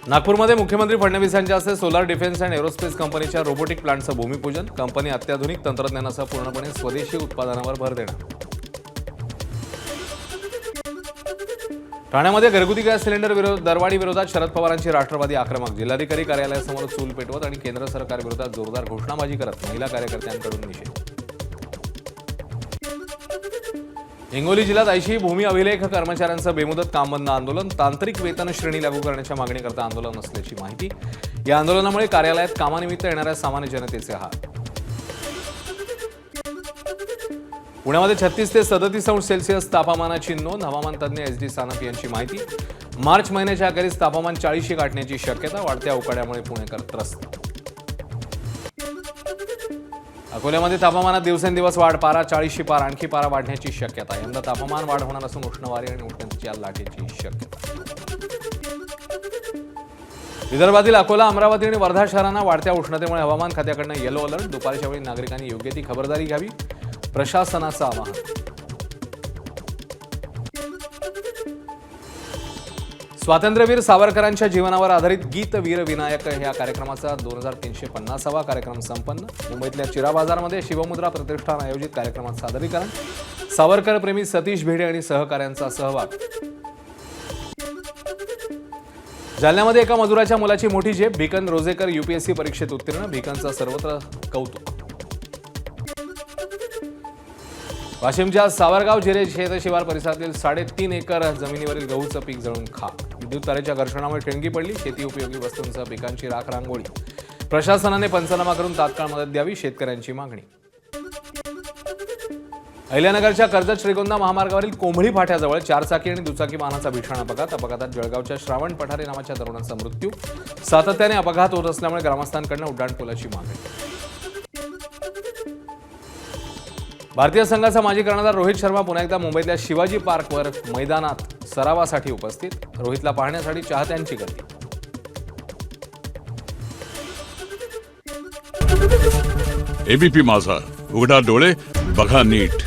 नागपूरमध्ये मुख्यमंत्री फडणवीस यांच्या हस्ते सोलार डिफेन्स अँड एरोस्पेस कंपनीच्या रोबोटिक प्लांटचं भूमिपूजन. कंपनी अत्याधुनिक तंत्रज्ञानासह पूर्णपणे स्वदेशी उत्पादनावर भर देणार. ठाण्यामध्ये घरगुती गॅस सिलेंडर दरवाढी विरोधात शरद पवारांची राष्ट्रवादी आक्रमक. जिल्हाधिकारी कार्यालयासमोर चूल पेटवत आणि केंद्र सरकार विरोधात जोरदार घोषणाबाजी करत महिला कार्यकर्त्यांकडून निषेध. हिंगोली जिल्ह्यात 80 भूमी अभिलेख कर्मचाऱ्यांचं बेमुदत काम बंद आंदोलन. तांत्रिक वेतन श्रेणी लागू करण्याच्या मागणीकरता आंदोलन असल्याची माहिती. या आंदोलनामुळे कार्यालयात कामानिमित्त येणाऱ्या सामान्य जनतेचे हाल. पुण्यामध्ये 36 ते 37 अंश सेल्सिअस तापमानाची नोंद. हवामान तज्ज्ञ SD सानप यांची माहिती. मार्च महिन्याच्या अखेरीस तापमान 40 गाठण्याची शक्यता. वाढत्या उकाड्यामुळे पुणेकर त्रस्त. अकोल्यामध्ये तापमानात दिवसेंदिवस वाढ. पारा 40 पार. आणखी पारा वाढण्याची शक्यता. यंदा तापमान वाढ होणार असून उष्णवारी आणि उष्णतेच्या लाटेची शक्यता. विदर्भातील अकोला, अमरावती आणि वर्धा शहरांना वाढत्या उष्णतेमुळे हवामान खात्याकडून येलो अलर्ट. दुपारच्या वेळी नागरिकांनी योग्य ती खबरदारी घ्यावी, प्रशासनाचं आवाहन. स्वातंत्र्यवीर सावरकरांच्या जीवनावर आधारित गीत वीर विनायक या कार्यक्रमाचा 2350वा कार्यक्रम संपन्न. मुंबईतल्या चिरा बाजारमध्ये शिवमुद्रा प्रतिष्ठान आयोजित कार्यक्रमात सादरीकरण. सावरकर प्रेमी सतीश भिडे आणि सहकाऱ्यांचा सहभाग. जालन्यामध्ये एका मजुराच्या मुलाची मोठी झेप. भिकन रोजेकर UPSC परीक्षेत उत्तीर्ण. भिकनचं सर्वत्र कौतुक. वाशिमच्या सावरगाव जिरे शेतशिवार परिसरातील 3.5 एकर जमिनीवरील गहूचं पीक जळून खाक. विद्युत तारेच्या घर्षणामुळे ठिणगी पडली. शेती उपयोगी वस्तूंसह पिकांची राख रांगोळी. प्रशासनाने पंचनामा करून तात्काळ मदत द्यावी, शेतकऱ्यांची मागणी. अहिल्यानगरच्या कर्जत श्रीगोंदा महामार्गावरील कोंभळी फाट्याजवळ 4 चाकी आणि दुचाकी वाहनाचा भीषण अपघात. अपघातात जळगावच्या श्रावण पठारे नावाच्या तरुणाचा मृत्यू. सातत्याने अपघात होत असल्यामुळे ग्रामस्थांकडून उड्डाणपुलाची मागणी. भारतीय संघाचा माजी कर्णधार रोहित शर्मा पुन्हा एकदा मुंबईतल्या शिवाजी पार्कवर मैदानात सरावासाठी उपस्थित. रोहितला पाहण्यासाठी चाहत्यांची गर्दी. ABP माझा, उघडा डोळे बघा नीट.